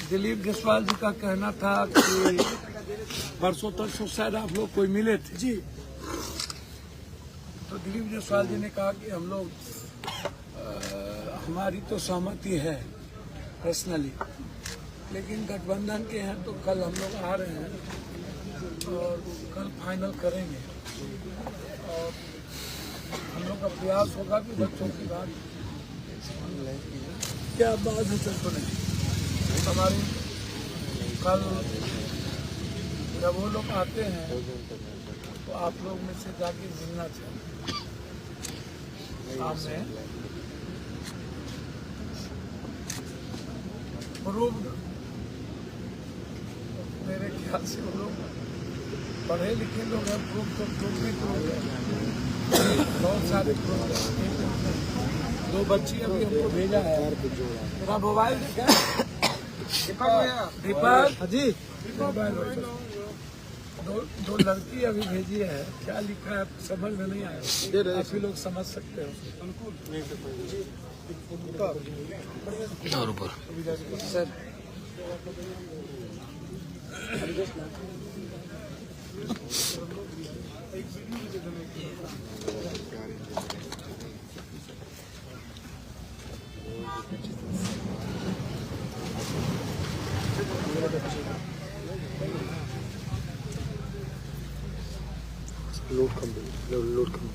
दिलीप जायसवाल जी का कहना था कि परसों तरसों शायद आप लोग कोई मिले थे जी, तो दिलीप जायसवाल जी ने कहा कि हम लोग हमारी तो सहमति है पर्सनली, लेकिन गठबंधन के हैं तो कल हम लोग आ रहे हैं और कल फाइनल करेंगे और हम लोग का प्रयास होगा कि बच्चों की बात क्या बात है सर सुने हमारी कल जब वो लोग आते हैं तो आप लोग में से जाके मिलना चाहिए सामने प्रूव्ड। मेरे ख्याल से वो लोग पढ़े लिखे लोग हैं, प्रूफ भी प्रूव है, बहुत सारे प्रूफ हैं। दो बच्ची अभी हमको भेजा है, मेरा मोबाइल दीपक जी, दो लड़की अभी भेजी है, क्या लिखा है समझ में नहीं आया, आप ही लोग समझ सकते हो। और ऊपर सर लोड कम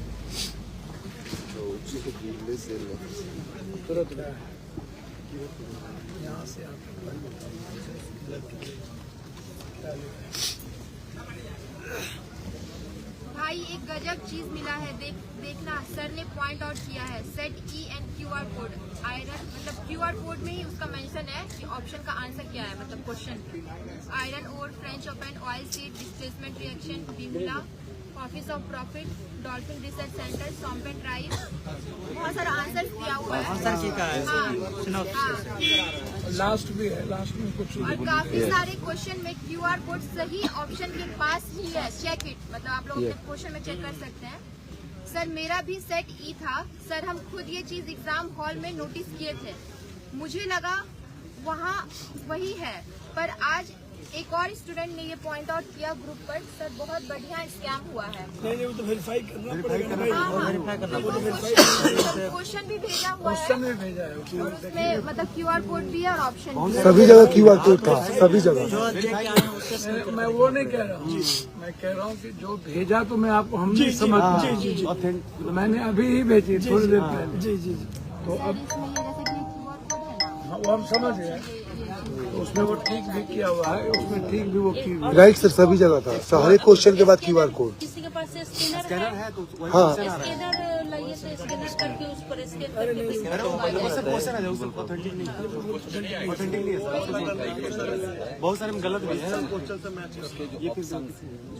तुरंत यहाँ से आप भाई एक गजब चीज मिला है, देखना सर ने पॉइंट आउट किया है, set E and QR code iron, मतलब क्यूआर कोड में ही उसका मेंशन है कि ऑप्शन का आंसर क्या है, मतलब क्वेश्चन आयरन और French open oil seed displacement reaction Behula office of profit dolphin research centre सॉम्पेन ड्राइव, बहुत सारा आंसर दिया हुआ है। लास्ट भी है, लास्ट में कुछ और काफी सारे क्वेश्चन में क्यूआर कोड सही ऑप्शन के पास ही है, चेक इट, मतलब आप लोग अपने क्वेश्चन में चेक कर सकते हैं। सर मेरा भी सेट ई था सर, हम खुद ये चीज एग्जाम हॉल में नोटिस किए थे, मुझे लगा वहाँ वही है, पर आज एक और स्टूडेंट ने ये पॉइंट आउट किया ग्रुप पर, सर बहुत बढ़िया स्कैम हुआ है। नहीं वो तो वेरीफाई करना पड़ेगा भाई, क्वेश्चन भी भेजा हुआ है, क्वेश्चन में भेजा है और उसमें मतलब क्यूआर कोड भी है और ऑप्शन भी है। सभी जगह क्यूआर कोड था, सभी जगह। मैं वो नहीं कह रहा हूँ, मैं कह रहा हूँ कि जो भेजा तो मैं आपको हम नहीं समझ, मैंने अभी ही भेजी थोड़ी देर पहले जी जी, तो अब वो हम समझ गए, उसमें वो ठीक भी किया हुआ है, उसमें ठीक भी वो की हुई है। राइट सर, सभी जगह था, हर एक क्वेश्चन के बाद क्यूआर कोड। किसी के पास स्कैनर है तो हाँ स्कैनर लाइए, तो स्कैनर करके उस पर स्कैन करके ऑथेंटिक नहीं है, बहुत सारे में गलत भी है,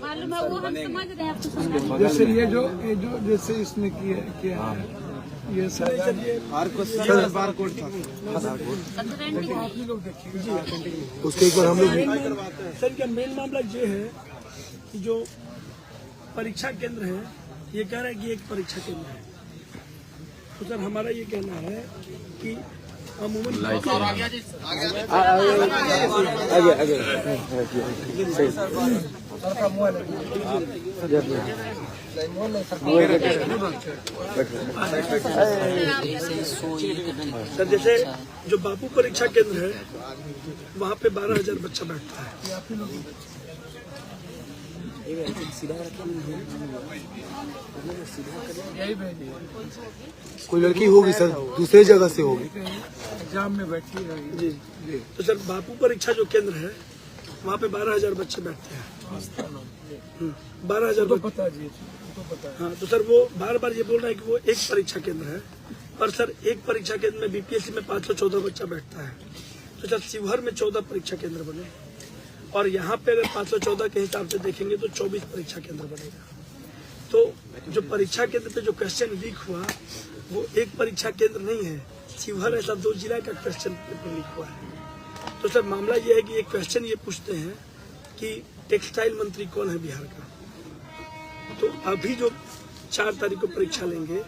मालूम है, वो हम समझ रहे हैं, आपको समझ जैसे ये जो जैसे इसने किया है ये सर हर क्वेश्चन बार कोड था, आप ही लोग देखिए उसके एक बार हम लोग सर का मेन मामला ये है कि जो परीक्षा केंद्र है, ये कह रहा है कि एक परीक्षा केंद्र है, तो सर हमारा ये कहना है कि अमूमन सर जैसे जो बापू परीक्षा केंद्र है वहाँ पे 12,000 बच्चा बैठता है, कोई लड़की होगी सर, दूसरी जगह से होगी, एग्जाम में बैठी रहेगी जी। तो सर बापू परीक्षा जो केंद्र है वहाँ पे 12,000 बच्चे बैठते हैं, 12,000 तो पता जी, तो पता है। हाँ, तो सर वो बार बार ये बोल रहा है कि वो एक परीक्षा केंद्र है, पर सर एक परीक्षा केंद्र में बीपीएससी में 514 बच्चा बैठता है, तो सर शिवहर में 14 परीक्षा केंद्र बने, और यहाँ पे अगर 514 के हिसाब से देखेंगे तो 24 परीक्षा केंद्र बनेगा। तो जो परीक्षा केंद्र पे जो क्वेश्चन लीक हुआ वो एक परीक्षा केंद्र नहीं है, शिवहर ऐसा 2 जिला का क्वेश्चन पेपर लीक हुआ है। तो सर मामला ये है कि एक क्वेश्चन ये पूछते हैं कि टेक्सटाइल मंत्री कौन है बिहार का, तो अभी जो 4 तारीख को परीक्षा लेंगे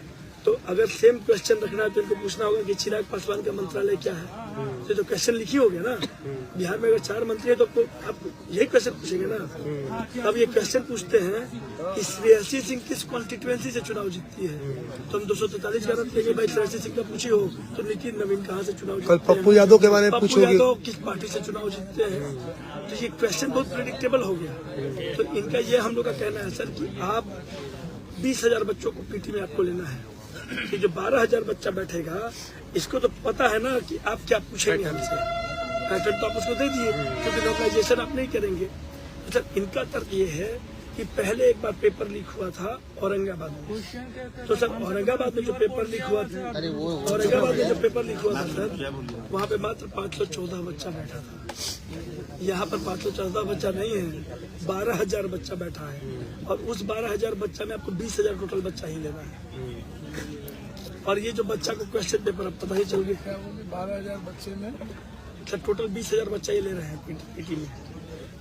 तो अगर सेम क्वेश्चन रखना है तो इनको पूछना होगा कि चिराग पासवान का मंत्रालय क्या है। तो क्वेश्चन लिखी हो गया ना, बिहार में अगर 4 मंत्री है तो आप यही क्वेश्चन पूछेंगे ना। अब ये क्वेश्चन पूछते हैं कि श्रेयसी सिंह किस कॉन्स्टिट्यूएंसी से चुनाव जीतती है, तो हम 243 का रख लेंगे भाई श्रेयसी सिंह का पूछी हो तो नितिन नवीन कहाँ से चुनाव जीतते हैं, पप्पू यादव के बारे में पप्पू पूछोगे, यादव किस पार्टी से चुनाव जीतते हैं। तो ये क्वेश्चन बहुत प्रेडिक्टेबल हो गया। तो इनका ये हम लोग का कहना है सर कि आप 20,000 बच्चों को पीटी में आपको लेना है कि जो 12,000 बच्चा बैठेगा इसको तो पता है ना कि आप क्या पूछेंगे हमसे, पैटर्न तो आप उसको दे दिए क्योंकि लोकलाइजेशन आप नहीं करेंगे। तो सर इनका तर्क ये है कि पहले एक बार पेपर लीक हुआ था औरंगाबाद में, तो सर औरंगाबाद में जो पेपर लीक हुआ था, औरंगाबाद में जो पेपर लीक हुआ था सर वहाँ पे मात्र 514 बच्चा बैठा था। यहाँ पर 514 बच्चा नहीं है, 12,000 बच्चा बैठा है और उस 12,000 बच्चा में आपको 20,000 टोटल बच्चा ही लेना है। और ये जो बच्चा को क्वेश्चन पेपर अब पता ही चल गया 12,000 बच्चे में सर टोटल 20,000 बच्चा ही ले रहे हैं पीटी में।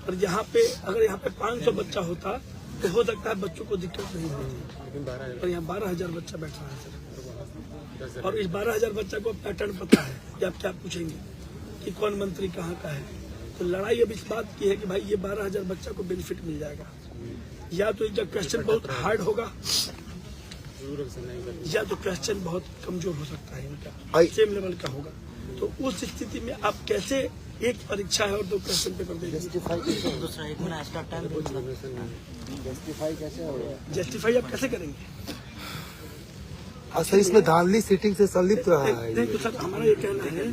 और यहाँ पे अगर यहाँ पे 500 बच्चा होता तो हो सकता है बच्चों को दिक्कत नहीं होती, और यहाँ 12,000 बच्चा बैठ रहा है सर। और इस 12,000 बच्चा को पैटर्न पता है कि आप क्या पूछेंगे कि कौन मंत्री कहाँ का है। तो लड़ाई अब इस बात की है कि भाई ये 12,000 बच्चा को बेनिफिट मिल जाएगा, या तो इनका क्वेश्चन बहुत हार्ड होगा या तो क्वेश्चन बहुत कमजोर हो सकता है, इनका सेम लेवल का होगा। तो उस स्थिति में आप कैसे एक परीक्षा है और 2 क्वेश्चन पेपर देंगे, जस्टिफाई आप कैसे करेंगे। सर इसमें धांधली सीटिंग से संलिप्त रहा है। नहीं तो सर हमारा ये कहना है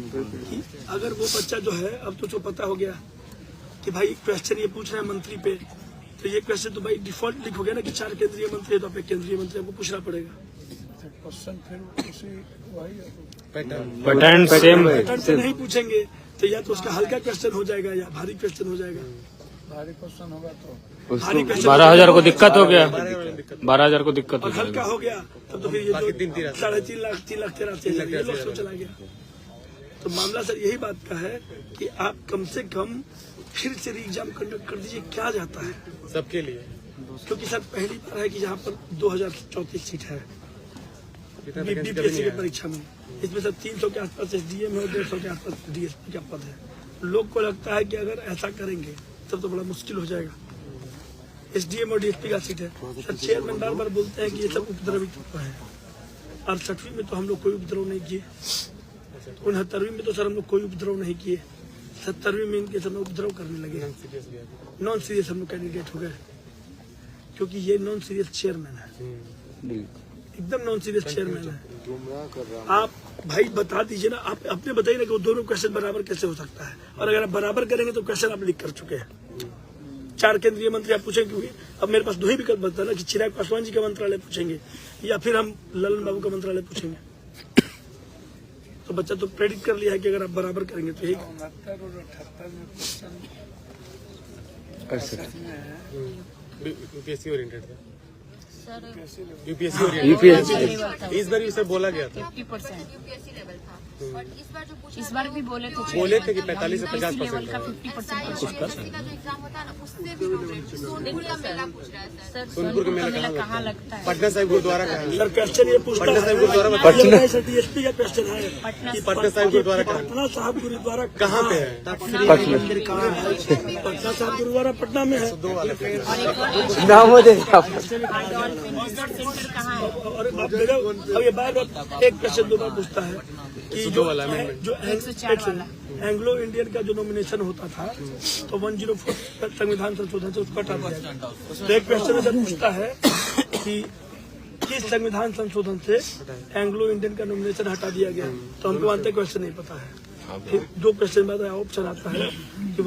कि अगर वो बच्चा जो है अब तो पता हो गया कि भाई क्वेश्चन ये पूछ रहे हैं मंत्री पे, तो ये क्वेश्चन तो भाई डिफॉल्ट लिख हो गया ना कि 4 केंद्रीय मंत्री है तो आप एक केंद्रीय मंत्री आपको पूछना पड़ेगा। क्वेश्चन फिर उसी वही पैटर्न सेम पैटर्न से नहीं पूछेंगे तो या तो उसका हल्का क्वेश्चन हो जाएगा या भारी क्वेश्चन हो जाएगा। भारी क्वेश्चन होगा तो भारी क्वेश्चन 12,000 को दिक्कत हो गया, 12,000 को दिक्कत हो और हल्का गया। हो गया तब तो फिर ये जो 3.5 लाख 3 लाख 13 ये लोग सो चला गया। तो मामला सर यही बात का है कि आप कम से कम फिर से एग्जाम कंडक्ट कर दीजिए, क्या जाता है सबके लिए, क्योंकि सर पहली बार है कि यहाँ पर 2034 सीट है बीपीएससी की परीक्षा में। इसमें सर 300 के आसपास एसडीएम है और 150 के आसपास डीएसपी का पद है। लोग को लगता है कि अगर ऐसा करेंगे तब तो बड़ा मुश्किल हो जाएगा। एसडीएम और डीएसपी का सीट है सर। चेयरमैन बार बार बोलते हैं कि ये सब उपद्रवी तत्व है, और 60वीं में तो हम लोग कोई उपद्रव नहीं किए, 69वीं में तो सर हम लोग कोई उपद्रव नहीं किए, 70वीं में इनके सब उपद्रव करने लगे। नॉन सीरियस हम लोग कैंडिडेट हो गए क्योंकि ये नॉन सीरियस चेयरमैन है, एकदम नॉन सीरियस चेयरमैन है। आप भाई बता दीजिए ना, आप अपने बताइए ना कि वो दोनों क्वेश्चन बराबर कैसे हो सकता है। और अगर आप बराबर करेंगे तो क्वेश्चन आप लीक कर चुके हैं। 4 केंद्रीय मंत्री आप पूछेंगे, क्योंकि अब मेरे पास 2 ही विकल्प बचता है ना कि चिराग पासवान जी का मंत्रालय पूछेंगे या फिर हम ललन बाबू का मंत्रालय पूछेंगे। तो बच्चा तो प्रेडिक्ट कर लिया है कि अगर आप बराबर करेंगे तो यही 69 और 78 में क्वेश्चन यूपीएससी ओरिएंटेड था, सर यूपीएससी इस बार ये सब बोला गया था 50%। यूपीएससी लेवल था और इस बार जो पूछा इस बार भी बोले थे कि 45 से 50% लेवल का 50% का जो एग्जाम होता है ना उससे भी सोनपुर का मेला पूछ रहा है सर। सर सोनपुर का मेला कहाँ लगता है? पटना साहिब गुरुद्वारा कहाँ है? सर क्वेश्चन ये पूछता पटना साहिब गुरुद्वारा है, डीएसपी का क्वेश्चन है कि पटना साहिब गुरुद्वारा कहाँ है? पटना साहिब गुरुद्वारा कहाँ पे है? पटना साहिब गुरुद्वारा पटना में है। नाम हो जाएगा। सेंटर कहाँ है? और अब देखो, अब ये बार बार एक क्वेश्चन 2 बार पूछता है कि जो एंग्लो इंडियन का जो नॉमिनेशन होता था तो 104 संविधान संशोधन से उसको हटा दिया गया। तो एक क्वेश्चन जब पूछता है कि किस संविधान संशोधन से एंग्लो इंडियन का नॉमिनेशन हटा दिया गया, तो हमको अंत क्वेश्चन नहीं पता है। फिर 2 क्वेश्चन बाद ऑप्शन आता है कि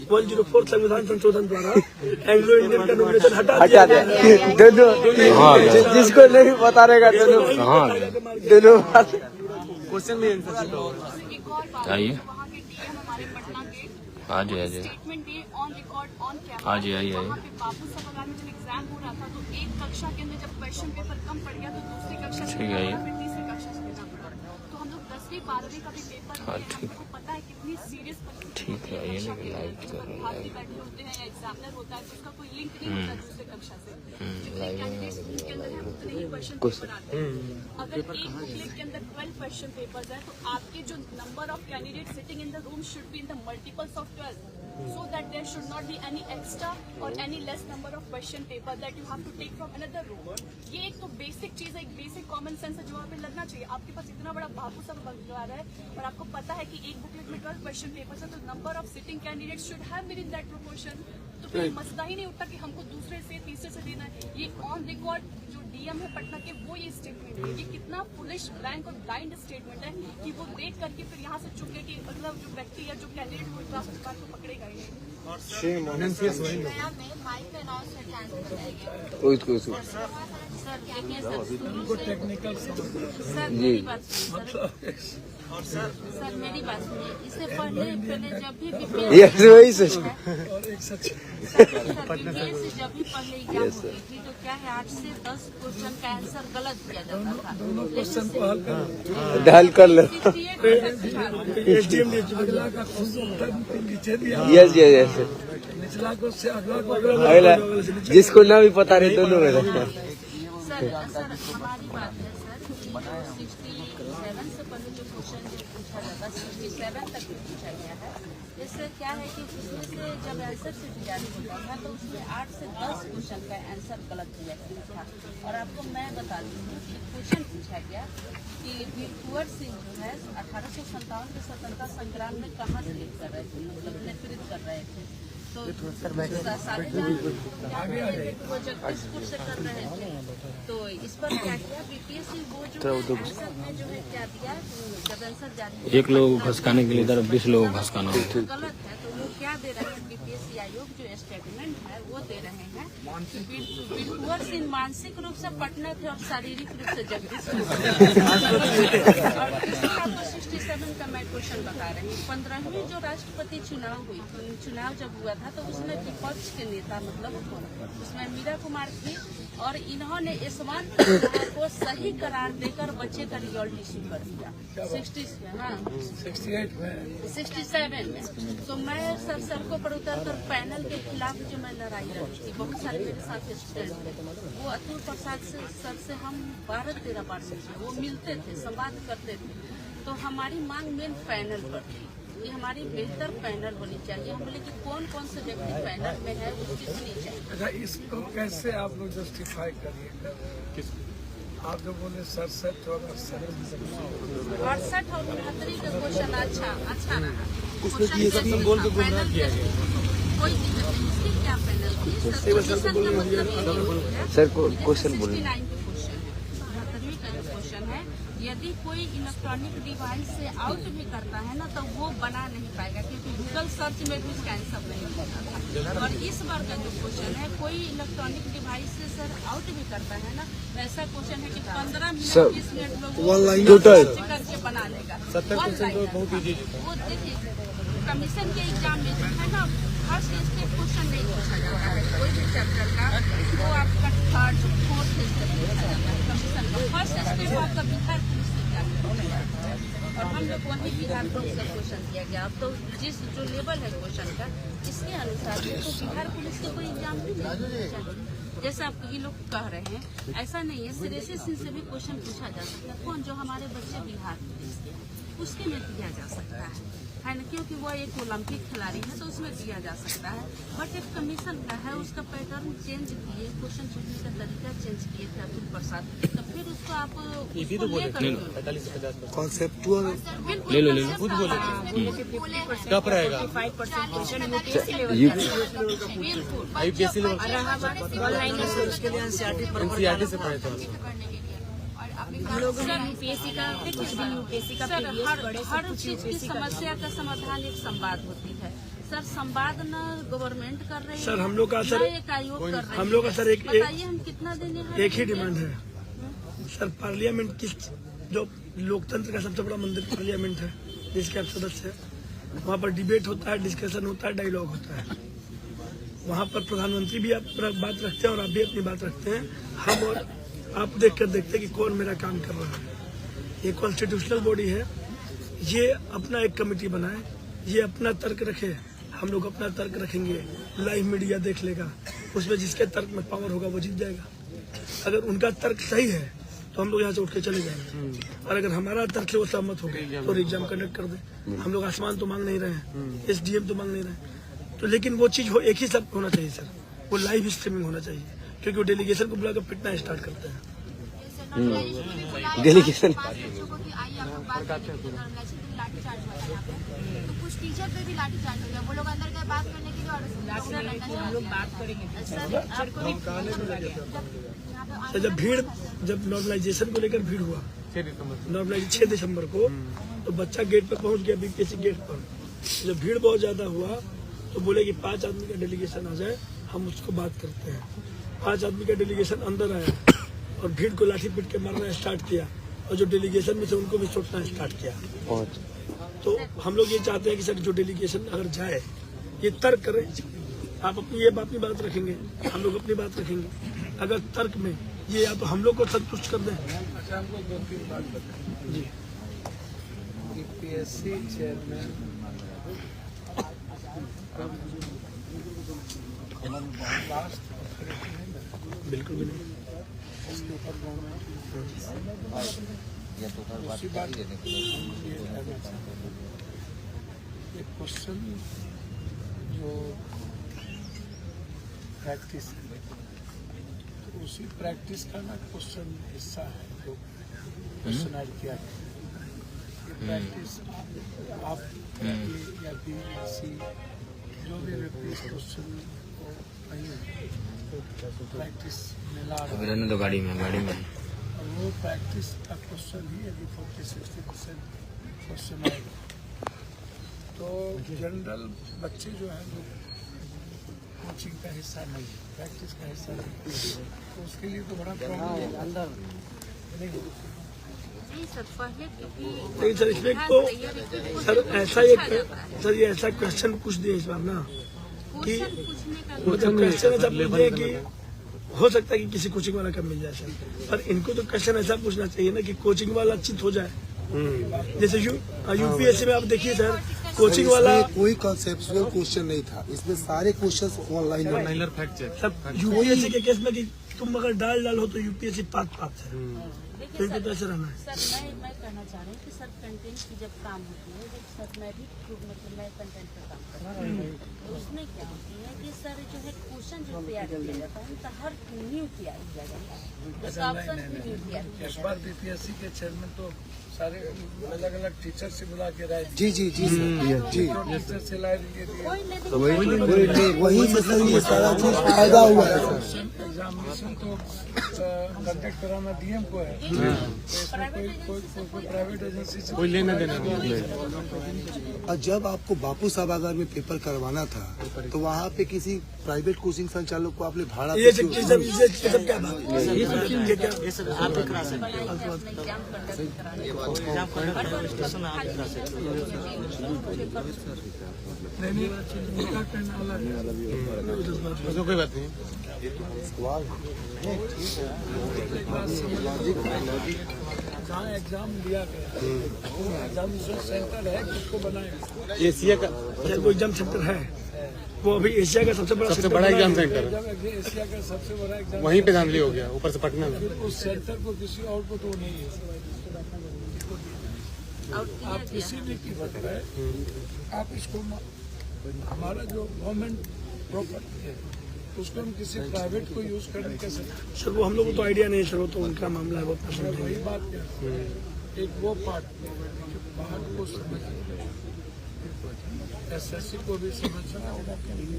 104 संविधान संशोधन द्वारा एंग्लो इंडियन का नॉमिनेशन हटा दिया गया। दोनों जिसको नहीं बता रहेगा दोनों क्वेश्चन में आंसर आइए वहाँ के डीएम हमारे पटना के हाँ जी, हाँ जी, स्टेटमेंट दिए ऑन रिकॉर्ड ऑन कैमरा। हाँ जी, आइए वहाँ पे बापू सभागार में जब एग्जाम हो रहा था तो एक कक्षा के अंदर जब क्वेश्चन पेपर कम पड़ गया तो दूसरी कक्षा ठीक है, आइए। फिर तीसरी कक्षा से लेना पड़ा। तो हम लोग 10 10वीं 12वीं का भी पेपर हाँ, है, ठीक। आपको पता है कितनी सीरियस ठीक है, ये नहीं कि लाइव कर रहे हैं, विद्यार्थी बैठे होते हैं या एग्जामिनर होता है तो उसका कोई लिंक नहीं होता दूसरे कक्षा से। जितने कैंडिडेट्स के अंदर है उतने ही क्वेश्चन पेपर आते हैं। अगर एक बुकलेट के अंदर 12 क्वेश्चन पेपर्स है तो आपके जो number of candidate sitting in the room should be in the multiples of 12 so that there should not be any extra or any less number of question paper that you have to take from another room. ये एक तो basic चीज है, एक basic common sense है जो वहाँ पे लगना चाहिए। आपके पास इतना बड़ा बाबू सब बंगवार है और आपको पता है कि एक बुकलेट में 12 क्वेश्चन पेपर्स है तो number of sitting candidate should have been in that proportion. तो फिर मसला ही नहीं उठता कि हमको दूसरे से तीसरे से देना है। ये ऑन रिकॉर्ड जो डीएम है पटना के वो ये स्टेटमेंट है, ये कितना फुलिश ब्लैंक और ब्लाइंड स्टेटमेंट है कि वो देख करके फिर यहाँ से चुके कि मतलब जो व्यक्ति या जो कैंडिडेट वो ट्रांसफर बात को पकड़ेगा ही नहीं। नया में माइक अनाउंसमेंट कैंसिल कराएंगे। सर देखिए सर शुरू से टेक्निकल सर मेरी बात सुनिए सर मेरी बात सुनिए। इससे पहले जब भी बीपीएससी और एक सच बीपीएससी जब भी पहले एग्जाम होती थी तो क्या है 8 से 10 क्वेश्चन का आंसर गलत दिया जाता था। क्वेश्चन को हल कर लो। एसडीएम अगला का खुद नीचे दिया, यस निचला को से अगला को अगला जिसको ना भी पता रहे दोनों में रखना। सर हमारी बात है सर कि 67 से पहले जो क्वेश्चन जो पूछा जाता 67 तक भी पूछा गया है। इससे क्या है कि उसमें से जब आंसर शीट जारी होता था तो उसमें 8 से 10 क्वेश्चन का आंसर गलत दिया गया था। और आपको मैं बता दूँ कि क्वेश्चन पूछा गया कि वीर कुंवर सिंह जो है 1857 के स्वतंत्रता संग्राम में कहाँ से लीड कर रहे थे, मतलब नेतृत्व कर रहे थे। तो सारे वो जगदीशपुर से कर रहे थे। तो इस पर क्या किया बीपीएससी वो जो आंसर में जो है क्या दिया जब आंसर जारी एक लोग भसकाने के लिए इधर 20 लोग भसकाना होता है। गलत है तो वो क्या दे रहे हैं बीपीएससी आयोग जो स्टेटमेंट है वो दे रहे हैं वीर कुंवर सिंह मानसिक रूप से पटना थे और शारीरिक रूप से जगदीशपुर। और इसका आपको 67 का मैं क्वेश्चन बता रही हूँ। 15वीं जो राष्ट्रपति चुनाव जब हुआ था तो उसमें विपक्ष के नेता मतलब उसमें मीरा कुमार थी और इन्होंने यशवंत कुमार को सही करार देकर बच्चे का रिजल्ट इश्यू कर दिया 67 में। तो मैं सड़कों पर उतर कर पैनल के खिलाफ जो मैं लड़ाई लड़ी थी, बहुत सारे मेरे साथ स्टूडेंट थे। वो अतुल प्रसाद सर से हम 12-13 बार मिले, वो मिलते थे, संवाद करते थे। तो हमारी मांग मेन पैनल पर थी कि हमारी बेहतर पैनल होनी चाहिए। हम बोले कि कौन कौन से व्यक्ति पैनल में है उसकी होनी चाहिए। अच्छा, इसको कैसे आप लोग जस्टिफाई करिए? आप जो बोले 67 और 68 और 68 और 69 का क्वेश्चन अच्छा रहा। उसमें कि ये सब सिंबल को गुमराह किया गया। कोई दिक्कत नहीं, इसकी क्या पैनल थी? सर क्वेश्चन बोलिए। 69 का क्वेश्चन है यदि कोई इलेक्ट्रॉनिक डिवाइस से आउट भी करता है ना तो वो बना नहीं पाएगा क्योंकि गूगल सर्च में भी उसका आंसर नहीं मिलता था। और इस बार का जो क्वेश्चन है कोई इलेक्ट्रॉनिक डिवाइस से सर आउट भी करता है ना तो ऐसा क्वेश्चन है कि 15 मिनट 20 मिनट में वो सर्च करके बना लेगा। 70% तो बहुत ईजी वो देखिए कमीशन के एग्जाम में जो है ना फर्स्ट स्टेप क्वेश्चन नहीं पूछा जाता है कोई भी चैप्टर का, वो आपका 3rd 4th स्टेप पूछा जाता है कमीशन का। फर्स्ट स्टेप आपका बिहार पुलिस से एग्जाम और हम लोग वही बिहार पुलिस का क्वेश्चन दिया गया। अब तो जिस जो लेवल है क्वेश्चन का इसके अनुसार तो बिहार पुलिस के कोई एग्जाम भी नहीं जैसे आप ये लोग कह रहे हैं ऐसा नहीं है। श्रेयसी सिंह से भी क्वेश्चन पूछा जा सकता है, कौन जो हमारे बच्चे बिहार पुलिस के उसके में दिया जा सकता है ना, क्योंकि वो एक ओलंपिक खिलाड़ी है तो उसमें दिया जा सकता है। बट एक कमीशन का है उसका पैटर्न चेंज किए, क्वेश्चन पूछने का तरीका चेंज किए थे अतुल प्रसाद, तो फिर उसको आप कॉन्सेप्टुअल ले लो खुद कब रहेगा आईपीएससी एनसीईआरटी से पढ़े थे यूपीएससी का कुछ भी यूपीएससी का हर चीज की समस्या का समाधान एक संवाद होती है। सर संवाद न गवर्नमेंट कर रही है सर, हम लोग का सर एक आयोग कर रही है। हम लोग का सर बताइए हम कितना देने एक ही डिमांड है सर। पार्लियामेंट की जो लोकतंत्र का सबसे बड़ा मंदिर पार्लियामेंट है जिसके आप सदस्य हैं, वहाँ पर डिबेट होता है, डिस्कशन होता है, डायलॉग होता है। वहाँ पर प्रधानमंत्री भी आप बात रखते हैं और आप भी अपनी बात रखते हैं। हम और आप देख कर देखते हैं कि कौन मेरा काम कर रहा है। ये कॉन्स्टिट्यूशनल बॉडी है, ये अपना एक कमेटी बनाए, ये अपना तर्क रखे, हम लोग अपना तर्क रखेंगे, लाइव मीडिया देख लेगा, उसमें जिसके तर्क में पावर होगा वो जीत जाएगा। अगर उनका तर्क सही है तो हम लोग यहाँ से उठ के चले जाएंगे, और अगर हमारा तर्क से वो सहमत हो गए तो एग्जाम कंडक्ट कर दे। हम लोग आसमान तो मांग नहीं रहे हैं, SDM तो मांग नहीं रहे हैं, तो लेकिन वो चीज हो एक ही सब होना चाहिए सर, वो लाइव स्ट्रीमिंग होना चाहिए, क्योंकि वो डेलीगेशन को बुलाकर पिटना स्टार्ट करते हैं। डेलीगेशन तो कुछ टीचर पे भी लाठीचार्ज हो गया, वो लोग अंदर गए बात करने के लिए और हम लोग बात करेंगे सर। जब नॉर्मलाइजेशन को लेकर भीड़ हुआ, नॉर्मलाइजेशन 6 दिसंबर को, तो बच्चा गेट पे पहुंच गया, BPSC गेट पर। जब भीड़ बहुत ज्यादा हुआ तो बोले कि 5 आदमी का डेलीगेशन आ जाए, हम उसको बात करते हैं। 5 आदमी का डेलीगेशन अंदर आया और भीड़ को लाठी पीट के मारना स्टार्ट किया, और जो डेलीगेशन में से उनको भी छोड़ना स्टार्ट किया। तो हम लोग ये चाहते हैं कि सर जो डेलीगेशन अगर जाए ये तर्क करे, आप अपनी बात रखेंगे, हम लोग अपनी बात रखेंगे। अगर तर्क में ये या तो हम लोग को संतुष्ट कर दें। अच्छा, हमको 2-3 बात बताएं जी, BPSC चेयरमैन बिल्कुल भी नहीं। दूसरी बात ये क्वेश्चन जो प्रैक्टिस है, तो उसी प्रैक्टिस का ना क्वेश्चन हिस्सा है जो क्वेश्चन ऐड किया गया। ये प्रैक्टिस आप या BPSC जो भी व्यक्ति इस क्वेश्चन को प्रैक्टिस में ला रहा है, रहने दो गाड़ी में और वो प्रैक्टिस का क्वेश्चन ही यदि 40-60% क्वेश्चन आएगा तो जनरल बच्चे जो हैं जो कोचिंग का हिस्सा नहीं है, प्रैक्टिस का हिस्सा नहीं, तो उसके लिए तो बड़ा प्रॉब्लम अंदर नहीं होगा। लेकिन सर इसमें तो सर ऐसा ये ऐसा क्वेश्चन पूछ दिया इस बार ना कि मतलब क्वेश्चन ऐसा पूछ दिया कि हो सकता है कि किसी कोचिंग वाला का मिल जाए सर, पर इनको तो क्वेश्चन ऐसा पूछना चाहिए ना कि कोचिंग वाला चित हो जाए। जैसे UPSC में आप देखिए सर, कोचिंग वाला कोई कॉन्सेप्चुअल क्वेश्चन नहीं था, इसमें सारे क्वेश्चंस ऑनलाइन सब UPSC के केस में कि तुम अगर डाल हो तो UPSC पास है, तो इनको तो ऐसे रहना है। सर मैं कहना चाह रही हूँ कि सर कंटेंट की जब काम होती है, जब सर मैं भी मतलब मैं कंटेंट पर काम कर रहा हूँ, तो उसमें क्या होती है कि सर जो है क्वेश्चन जो तैयार किया जाता है तो हर न्यू तैयार किया जाता है, ऑप्शन भी न्यू तैयार किया इस बार BPSC के चेयरमैन तो सारे अलग अलग टीचर से बुला के राय जी टीचर से राय लिए वही से सर ये सारा चीज फायदा हुआ है सर। एग्जामिनेशन तो कंडक्ट कराना DM को है, तो इसमें कोई प्राइवेट एजेंसी से कोई लेना देना नहीं। और जब आपको बापू सभागार में पेपर करवाना था तो वहाँ पे किसी प्राइवेट कोचिंग संचालक को आपने भाड़ा ये सब क्या बात है? ये सब आप भी करा सकते नहीं, उनका कहना अलग है। उसमें कोई बात नहीं। जहाँ एग्जाम दिया गया वो एग्जामिनेशन सेंटर है, किसको बनाएगा? एशिया का वो एग्जाम सेंटर है, वो अभी एशिया का सबसे बड़ा एग्जाम सेंटर है। जब एशिया का सबसे बड़ा एग्जाम वहीं पे धांधली हो गया, ऊपर से पटना में। फिर उस सेंटर को किसी और को तो नहीं है। आप किसी भी की बात है, आप इसको हमारा जो गवर्नमेंट प्रॉपर्टी है उसको हम किसी प्राइवेट को यूज करने कैसे? सर वो हम लोग को तो आइडिया नहीं है सर, वो तो उनका मामला है, वो सर वही बात है, एक वो पार्ट को समझना, SSC को भी समझना,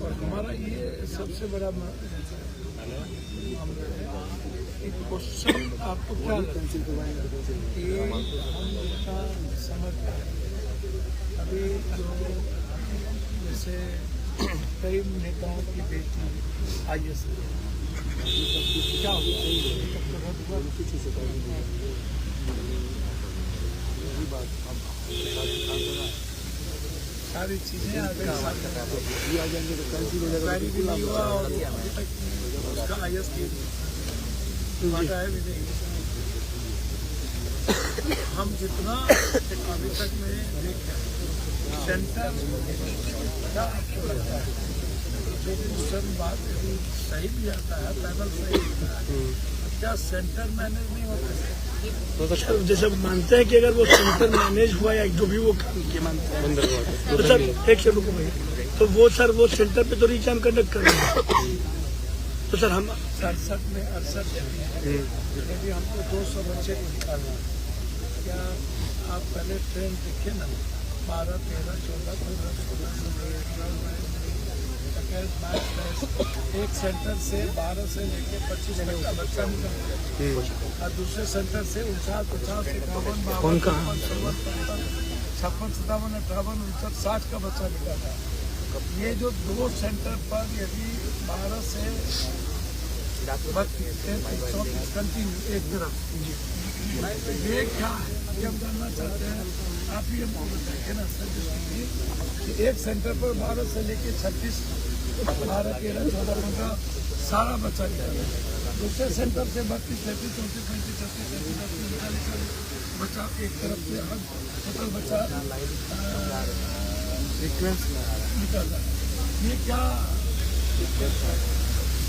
और हमारा ये सबसे बड़ा क्वेश्चन आपको क्या लगता है कि हम लोग का समझ अभी जो जैसे कई नेताओं की बेटी IAS क्या सारी चीजें आगे भी नहीं हुआ और अभी तक उसका IAS की है भी नहीं। हम जितना अभी तक में देखे सेंटर क्या आपको लगता है जो क्वेश्चन बात यदि सही भी आता है पैनल सही होता है क्या सेंटर मैनेज नहीं होता है? सर जैसे मानते हैं कि अगर वो सेंटर मैनेज हुआ या जो भी वो काम किया मानते हैं तो सर एक से रुको भाई तो वो सर वो सेंटर पे तो एग्जाम कंडक्ट कर रहे हैं तो सर हम 67 में 68 यदि हमको 200 बच्चे को निकालना क्या आप पहले ट्रेन देखिए ना 12, 13, 14, 15, 16, एक सेंटर से 12 से लेकर 25 तक का बच्चा निकलता है और दूसरे सेंटर से 49, 50, 51, 52, 56, 57, 58, 59, 60 का बच्चा निकलता है। ये जो दो सेंटर पर यदि 12 से 32, 34 कंटिन्यू एक तरफ ये क्या है ये हम जानना चाहते हैं। आप ये बताइए ना सर एक सेंटर पर 12 से लेकर 36, 12, 13, 14, 15 सारा बच्चा निकला दूसरे सेंटर से 32, 33, 34, 35, 36, 37, 39 बच्चा एक तरफ से टोटल बच्चा सीक्वेंस निकल रहा है। ये क्या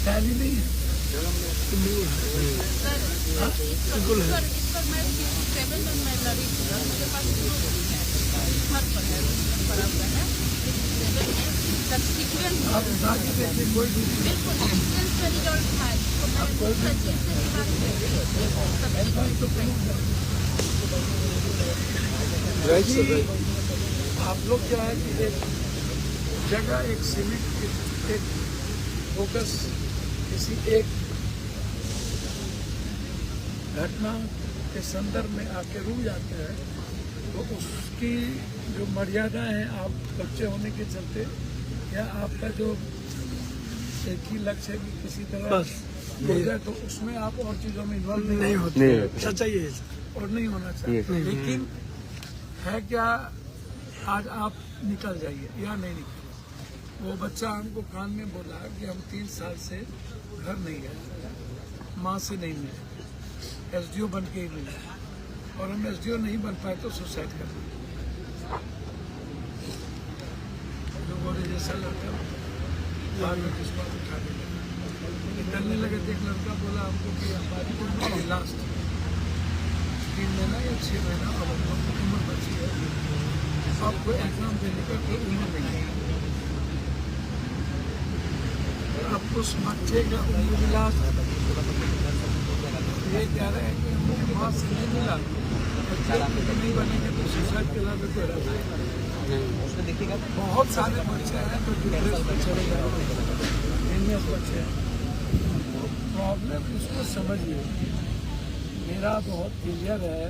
टैली नहीं है? बिल्कुल है इस पर मैं 7 में मैं लड़ी थी मेरे पास हर पर है पड़ा हुआ है सीक्वेंस आप उठा के देखिए कोई भी बिल्कुल सीक्वेंस का रिजल्ट है तो मैं सचिव से आप लोग क्या है कि एक जगह एक सीमित एक फोकस किसी एक घटना के संदर्भ में आके रुक जाते हैं तो उसकी जो मर्यादा है आप बच्चे होने के चलते या आपका जो एक ही लक्ष्य है कि किसी तरह हो जाए तो उसमें आप और चीजों में इन्वॉल्व नहीं होते सच्चाई है और नहीं होना चाहिए। लेकिन है क्या आज आप निकल जाइए या नहीं निकल वो बच्चा हमको कान में बोला कि हम 3 साल से घर नहीं गए माँ से नहीं मिले एसडीओ बन के ही मिले और हम एसडीओ नहीं बन पाए तो सुसाइड कर दिए। लोगों ने जैसा लड़का बाद में किसको उठा के निकलने लगे थे एक लड़का बोला हमको कि हमारी लास्ट 3 महीना या 6 महीना अब हमको उम्र बची है आपको एग्जाम देने का कोई उम्र नहीं है। अब उस बच्चे का उम्र मिला ये कह रहे हैं कि हमको माँ से नहीं मिला बच्चे नहीं बनेंगे तो सुसाइड के अलावा कोई रास्ता नहीं। बहुत सारे बच्चे हैं तो डिप्रेस में चले गए इनमें बच्चे हैं प्रॉब्लम इसको समझिए मेरा बहुत क्लियर है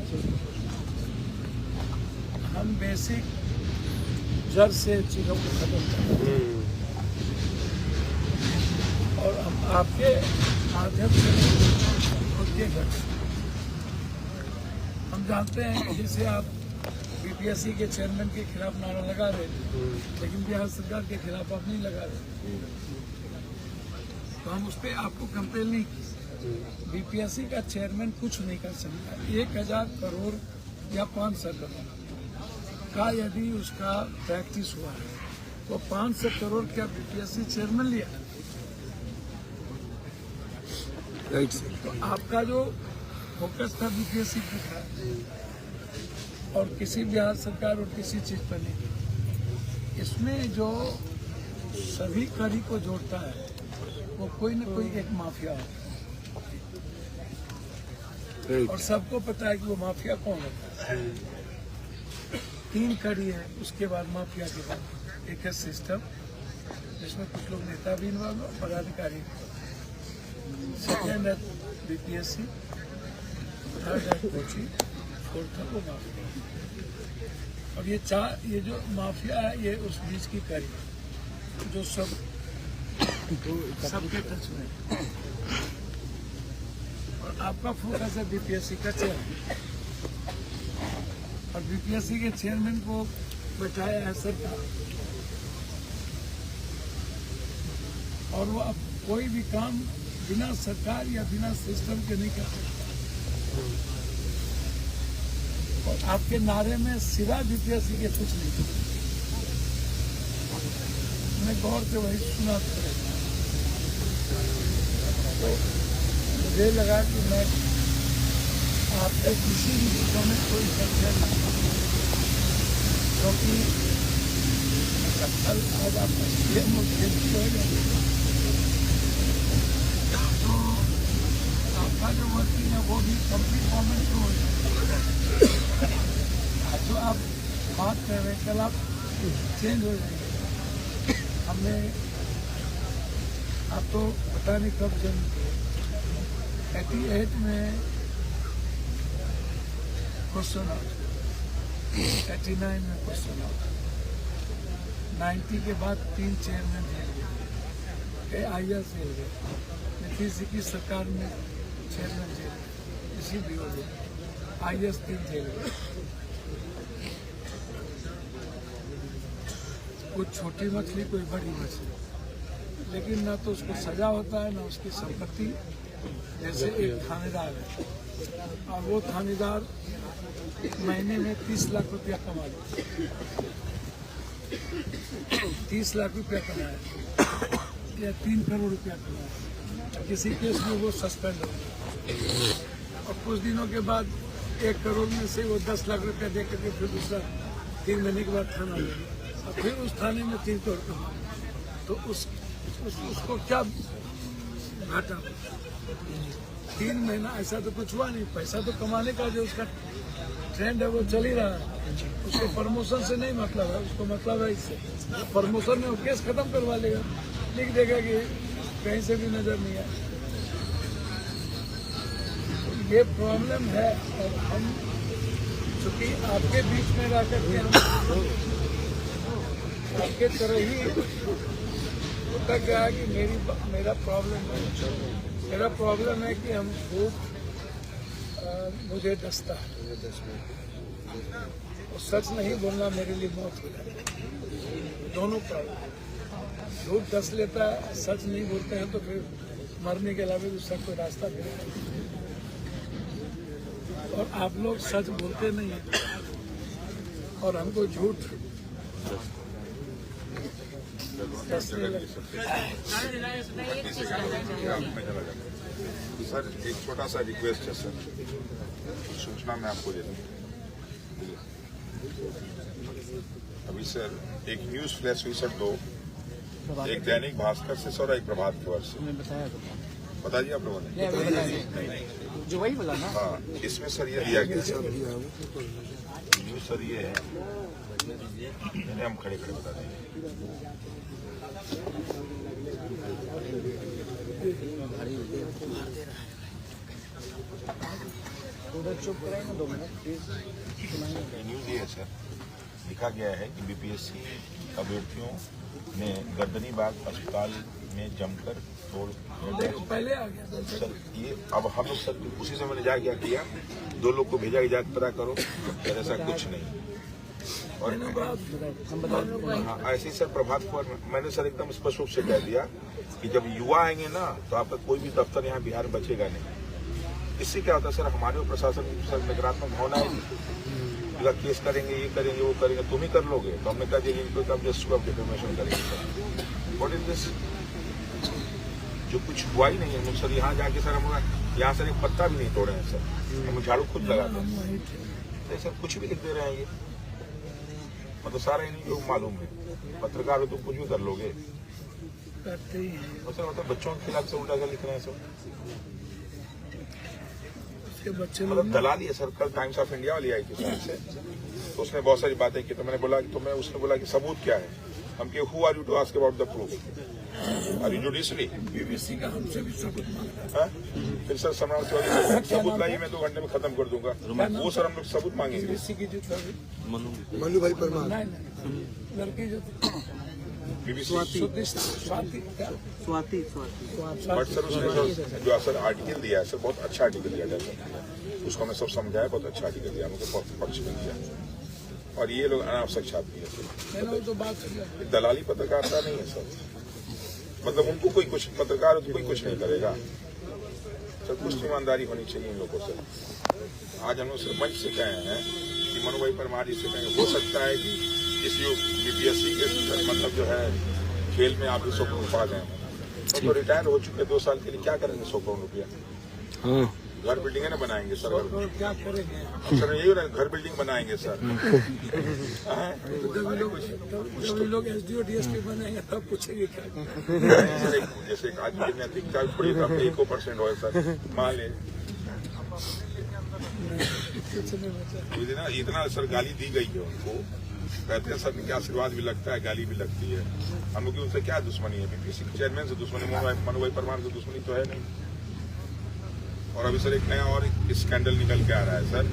हम बेसिक जड़ से चीज़ों को खत्म करें और हम आपके माध्यम से खुद के घर हम जानते हैं कि जैसे आप बीपीएससी के चेयरमैन के खिलाफ नारा लगा रहे थे लेकिन बिहार सरकार के खिलाफ आप नहीं लगा रहे तो हम उस पर आपको कंपेल नहीं की। बीपीएससी का चेयरमैन कुछ नहीं कर सकता 1000 करोड़ या 500 करोड़ का यदि उसका प्रैक्टिस हुआ है तो 500 करोड़ क्या बीपीएससी चेयरमैन लिया तो आपका जो फोकस था बीपीएससी पे था और किसी बिहार सरकार और किसी चीज पर नहीं इसमें जो सभी कड़ी को जोड़ता है वो कोई न कोई एक माफिया होता है और सबको पता है कि वो माफिया कौन होता है। 3 कड़ी है उसके बाद माफिया के बाद एक है सिस्टम जिसमें कुछ लोग नेता भी इन्वॉल्व और पदाधिकारी सेकेंड है बीपीएससी थर्ड है कोचिंग फोर्थ है वो माफिया और ये जो माफिया है ये उस बीच की कड़ी जो सबके टच में और आपका फोकस है बीपीएससी का चेयरमैन और बीपीएससी के चेयरमैन को बैठाया है सरकार और वो अब कोई भी काम बिना सरकार या बिना सिस्टम के नहीं कर सकता और आपके नारे में सिवा बीपीएससी के कुछ नहीं। मैं गौर से वही सुना तो मुझे लगा कि मैं आपके किसी भी विषय में कोई चर्चा नहीं, क्योंकि कल आज आपका सीएम हो जाएगा तो आपका जो वर्किंग है वो भी कंप्लीट फॉर्मेट हो जाएगा। जो आप बात कर रहे हैं कल आप चेंज हो जाएंगे। हमने आप तो पता नहीं कब जन्म 88 में क्वेश्चन आउट, 89 में क्वेश्चन आउट, 90 के बाद 3 चेयरमैन जेल गए, IAS जेल गए, नीतीश जी की सरकार में चेयरमैन जेल गए, इसी भी हो गए, IAS 3 जेल गए। कुछ छोटी मछली कोई बड़ी मछली, लेकिन ना तो उसको सजा होता है ना उसकी संपत्ति। जैसे एक थानेदार है और वो थानेदार महीने में 30 लाख रुपया कमा ले, 30 लाख रुपया कमाए या 3 करोड़ रुपया कमाए, किसी केस में वो सस्पेंड हो गया और कुछ दिनों के बाद 1 करोड़ में से वो 10 लाख रुपया दे करके फिर दूसरा 3 महीने के बाद थाना ले और फिर उस थाने में 3 करोड़ कमा, तो उसको क्या घाटा? 3 महीना ऐसा तो कुछ हुआ नहीं। पैसा तो कमाने का जो उसका ट्रेंड है वो चल ही रहा है। उसको प्रमोशन से नहीं मतलब है, उसको मतलब है इससे प्रमोशन में वो केस खत्म करवा लेगा, लिख देगा कि कहीं से भी नजर नहीं आए। ये प्रॉब्लम है और हम चूंकि आपके बीच में रह करके हम आपके तरह ही होता क्या है कि मेरा प्रॉब्लम है कि हम खूब मुझे डसता है और सच नहीं बोलना मेरे लिए मौत हो जाती है। दोनों प्रॉब्लम, झूठ डस लेता है, सच नहीं बोलते हैं तो फिर मरने के अलावा दूसरा कोई रास्ता नहीं। और आप लोग सच बोलते नहीं हैं और हमको झूठ सर एक छोटा सा रिक्वेस्ट है सर, सूचना मैं आपको दे दूं। अभी सर एक न्यूज फ्लैश हुई सर 2, एक दैनिक भास्कर से सर और एक प्रभात खबर से। बता दिया आप लोगों ने जो वही बोला ना। हाँ, इसमें सर ये दिया गया न्यूज सर ये है, हम खड़े खड़े बता देंगे। चुप कराए ना 2 मिनट। न्यूज ये है सर, लिखा गया है कि बीपीएससी अभ्यर्थियों ने गर्दनीबाग अस्पताल में जमकर तोड़ पहले आ गया सर। ये अब हम लोग सर उसी समय ने क्या किया, 2 लोग को भेजा कि जाकर पता करो, सर ऐसा कुछ नहीं। और हाँ, ऐसे ही सर प्रभात खबर मैंने सर एकदम स्पष्ट रूप से कह दिया कि जब युवा आएंगे ना तो आपका कोई भी दफ्तर यहाँ बिहार में बचेगा नहीं। इससे क्या होता है सर, हमारे और प्रशासन की सर नकारात्मक भावना है, केस करेंगे, ये करेंगे, वो करेंगे, तुम ही कर लोगे। तो हमने कहा जी इनको कब जस्ट ऑफ डिफेमेशन करेंगे सर। What is this? जो कुछ हुआ ही नहीं है। हम सर यहाँ जाके सर हम यहाँ सर एक पत्ता भी नहीं तोड़े हैं सर, हम झाड़ू खुद लगाते हैं। तो सर कुछ भी लिख दे रहे हैं ये, मतलब सारा इन्हीं लोग मालूम है। पत्रकार हो तो कुछ भी कर लोगे सर, मतलब बच्चों के खिलाफ से उल्टा कर लिख रहे हैं सर। बच्चे मतलब दलाली है सर। कल टाइम्स ऑफ इंडिया वाली आई थी से, तो उसने बहुत सारी बातें की, तो मैंने बोला कि उसने बोला कि सबूत क्या है। हम के who are you to ask about the proof? Are you judiciary? BBC का हमसे भी सबूत मांगा। फिर सर सम्राट चौधरी सबूत लाइए, मैं 2 घंटे में खत्म कर दूंगा। वो सर हम लोग सबूत मांगेंगे। बीबीसी की जो मनु भाई परमार, लड़की जो बीबीसी स्वाति बट सर उसने जो सर आर्टिकल दिया है सर, बहुत अच्छा आर्टिकल दिया है सर। उसको हमने सब समझाया, बहुत अच्छा आर्टिकल दिया, हमको पक्ष में दिया। और ये लोग अनावश्यक छाप दिए। तो बात दलाली पत्रकारिता नहीं है सर, मतलब उनको कोई कुछ पत्रकार हो तो कोई कुछ नहीं करेगा सर कुछ ईमानदारी होनी चाहिए इन लोगों से। आज हम लोग सरपंच से कहे हैं कि मनु भाई परमार जी से कहेंगे, हो सकता है कि इस बीपीएससी के मतलब जो है खेल में आप 100 करोड़ पा गए हैं, तो रिटायर हो चुके 2 साल के लिए क्या करेंगे 100 करोड़ रुपया? हाँ घर बिल्डिंग ना बनाएंगे सर, और क्या करेंगे? सर यही हो रहा है, घर बिल्डिंग बनाएंगे सर। जब ये लोग एसडीओ डीएसपी बनेंगे तब पूछेंगे क्या? जैसे एक आदमी की नैतिकता थोड़ी 1% हो सर, मान ले इतना सर गाली दी गई है उनको, कहते हैं सर के आशीर्वाद भी लगता है, गाली भी लगती है। हम लोग की उनसे क्या दुश्मनी है? बीपीएससी के चेयरमैन से दुश्मनी, मनु भाई परमार से दुश्मनी तो है नहीं। और अभी सर एक नया और स्कैंडल निकल के आ रहा है सर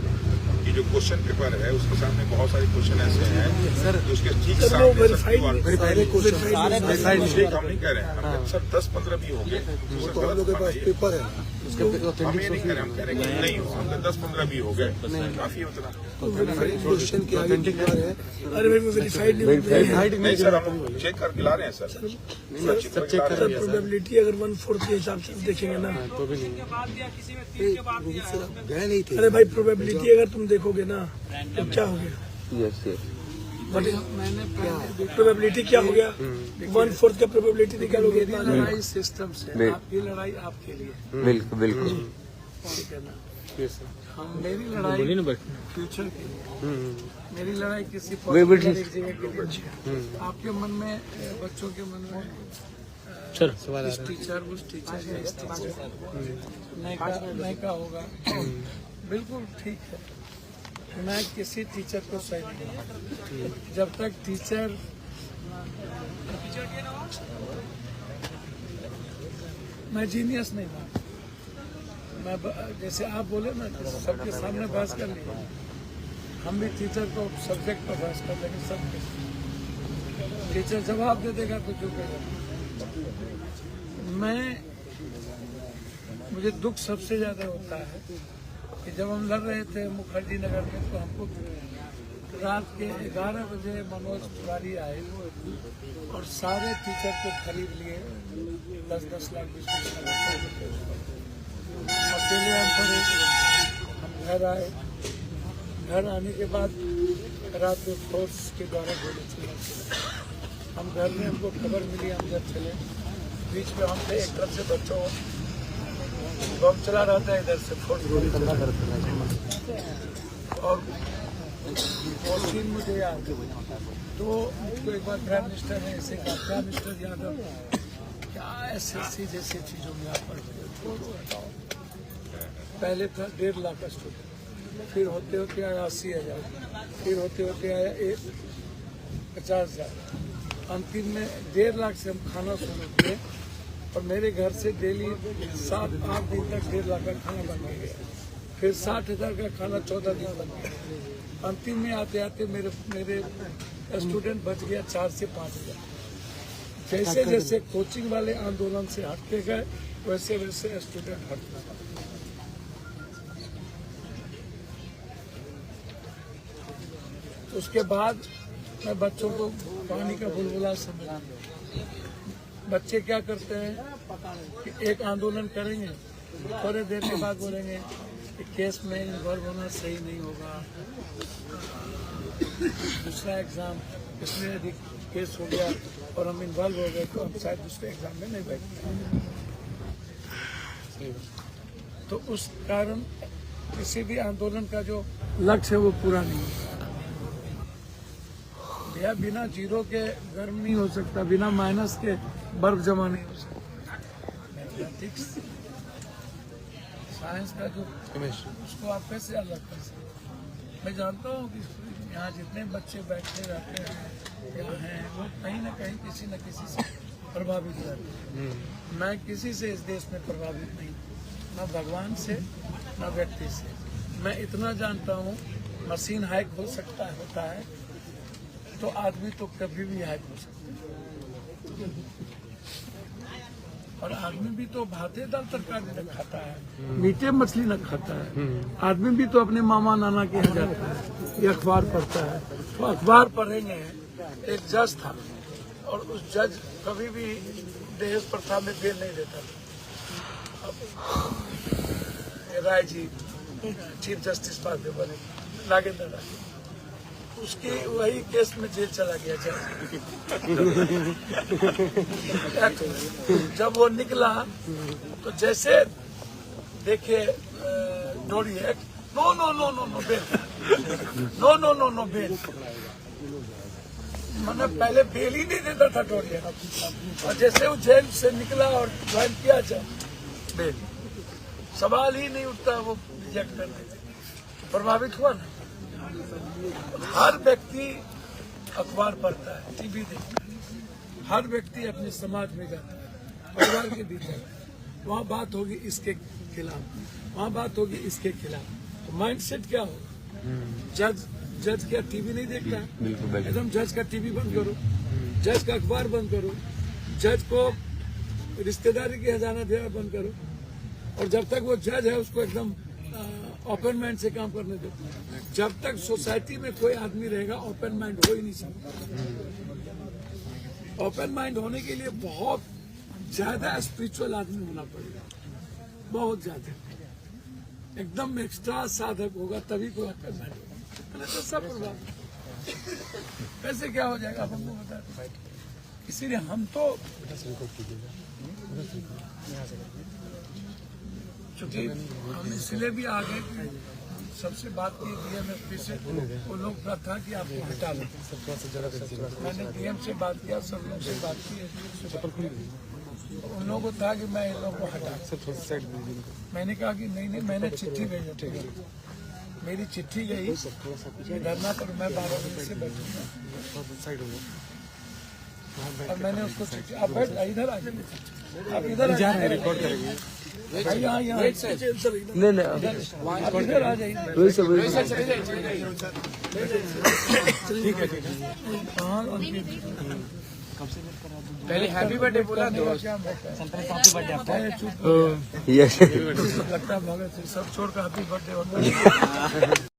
कि जो क्वेश्चन पेपर है उसके सामने बहुत सारे क्वेश्चन ऐसे हैं सर उसके ठीक सामने हम नहीं कह रहे हैं, सर 10-15 भी हो गए पेपर है हम ये नहीं कह रहे, हम कह रहे हैं नहीं हो, हम 10-15 भी हो गए काफी उतना क्वेश्चन की है। अरे भाई वेरीफाइड नहीं सर, हम चेक करके ला रहे हैं सर, प्रोबेबिलिटी अगर 1/4 के हिसाब से देखेंगे ना तो भी नहीं गए नहीं थे। अरे भाई प्रोबेबिलिटी अगर तुम देखोगे ना तो क्या हो गया? मैंने पहले प्रोबेबिलिटी क्या हो गया? 1/4 का प्रोबेबिलिटी निकालोगे। मेरी लड़ाई सिस्टम से, आपकी लड़ाई आपके लिए, बिल्कुल ठीक है ना? हम मेरी लड़ाई फ्यूचर के लिए, मेरी लड़ाई किसी पर्टिकुलर एक जगह के लिए। आपके मन में, बच्चों के मन में सर इस टीचर उस टीचर या इस टीचर नहीं का होगा, बिल्कुल ठीक है। मैं किसी टीचर को सही नहीं कहूँगा। जब तक टीचर मैं जीनियस नहीं मानता। मैं जैसे आप बोले ना सबके सामने बहस कर लिया, हम भी टीचर को सब्जेक्ट पर बहस कर लेंगे सबके। टीचर जवाब दे देगा तो झुकेगा। मुझे दुख सबसे ज्यादा होता है कि जब हम लड़ रहे थे मुखर्जी नगर में तो हमको रात के 11 बजे मनोज तिवारी आए और सारे टीचर को खरीद लिए 10-10 लाख 20-20 लाख। अकेले हम पड़े, हम घर आए। घर आने के बाद रात में फोर्स के द्वारा गोली चला। हम घर में हमको खबर मिली, हम जब चले बीच में हम थे, एक तरफ से बच्चों बम चला रहा था, इधर से फोर्स गोली चला रहा था। और वो सीन मुझे याद है। तो एक बार प्राइम मिनिस्टर ने ऐसे कहा, प्राइम मिनिस्टर यादव क्या SSC जैसी चीजों में आप पढ़ते हो? पहले था 1.5 लाख का स्टूडेंट, फिर होते होते आया 80,000, फिर होते होते आया 50,000, अंतिम में 1.5 लाख से हम खाना शुरू किए और मेरे घर से डेली 7-8 दिन तक 1.5 लाख का खाना बन गया। फिर 60,000 का खाना 14 दिन बन गया। अंतिम में आते आते मेरे स्टूडेंट बच गया 4 से 5,000। जैसे जैसे कोचिंग वाले आंदोलन से हटते गए वैसे वैसे स्टूडेंट हटते गए। उसके बाद मैं बच्चों को पानी का बुलबुला समझा। बच्चे क्या करते हैं कि एक आंदोलन करेंगे, थोड़े देर के बाद बोलेंगे कि केस में इन्वॉल्व होना सही नहीं होगा, दूसरा एग्जाम इसमें यदि केस हो गया और हम इन्वॉल्व हो गए तो हम शायद दूसरे एग्जाम में नहीं बैठते। तो उस कारण किसी भी आंदोलन का जो लक्ष्य है वो पूरा नहीं होता। भैया बिना 0 के गर्म नहीं हो सकता, बिना माइनस के बर्फ जमा नहीं हो सकता। मैथमेटिक्स साइंस का जो उसको आप कैसे अलग कर सकते? मैं जानता हूँ कि यहाँ जितने बच्चे बैठे रहते हैं या हैं वो कहीं ना कहीं किसी न किसी से प्रभावित रहते हैं। मैं किसी से इस देश में प्रभावित नहीं, न भगवान से न व्यक्ति से। मैं इतना जानता हूँ मशीन हैक हो सकता है, होता है तो आदमी तो कभी भी हैक हो सकता है। और आदमी भी तो भाते दाल तरकारी न खाता है, मीठे मछली न खाता है। आदमी भी तो अपने मामा नाना के यहाँ जाता है, ये अखबार पढ़ता है। तो अखबार पढ़ेंगे, एक जज था और उस जज कभी भी दहेज प्रथा में फेल नहीं देता था। राय जी चीफ जस्टिस बाद में बने, नागेंद्र राय, उसकी वही केस में जेल चला गया जज। जब वो निकला तो जैसे देखे dowry act, no no no no no bail, no no no no bail, मैंने पहले बेल ही नहीं देता था डोरी एक्ट, और जैसे वो जेल से निकला और ज्वाइन किया जब बेल, सवाल ही नहीं उठता वो रिजेक्ट करने से, प्रभावित हुआ ना। हर व्यक्ति अखबार पढ़ता है, टीवी देखता है, हर व्यक्ति अपने समाज में जाता है, परिवार के बीच जाता है, वहाँ बात होगी इसके खिलाफ, वहाँ बात होगी इसके खिलाफ, तो माइंडसेट क्या होगा? जज क्या टीवी नहीं देखता है? एकदम जज का टीवी बंद करो, जज का अखबार बंद करो, जज को रिश्तेदारी की खजाना देना बंद करो, और जब तक वो जज है उसको एकदम ओपन माइंड से काम करने दो। जब तक सोसाइटी में कोई आदमी रहेगा ओपन माइंड हो ही नहीं सकता। ओपन माइंड होने के लिए बहुत ज्यादा स्पिरिचुअल आदमी होना पड़ेगा, बहुत ज्यादा, एकदम एक्स्ट्रा साधक होगा तभी कोई ओपन माइंड होगा, तो सब प्रभाव कैसे क्या हो जाएगा आप हमको बता। इसीलिए हम तो चूंकि हम इसलिए भी आ गए कि सबसे बात की डीएमएसपी से, वो लोग का था कि आपको हटा लो। मैंने डीएम से बात किया, सब लोग से बात की, उन लोगों को था कि मैं इन लोगों को हटा। मैंने कहा कि नहीं, मैंने चिट्ठी भेजा, ठीक है, मेरी चिट्ठी गई धरना पर, मैं 12 बजे से बैठूंगा, और मैंने उसको चिट्ठी, आप बैठ इधर आ जाइए, आप इधर जा रहे हैं रिकॉर्ड करेंगे, यहाँ नहीं इधर आ जाइए, ठीक है। पहले हैप्पी बर्थडे बोला, क्या लगता है भगत सिंह सब छोड़ कर हैप्पी बर्थडे होता है।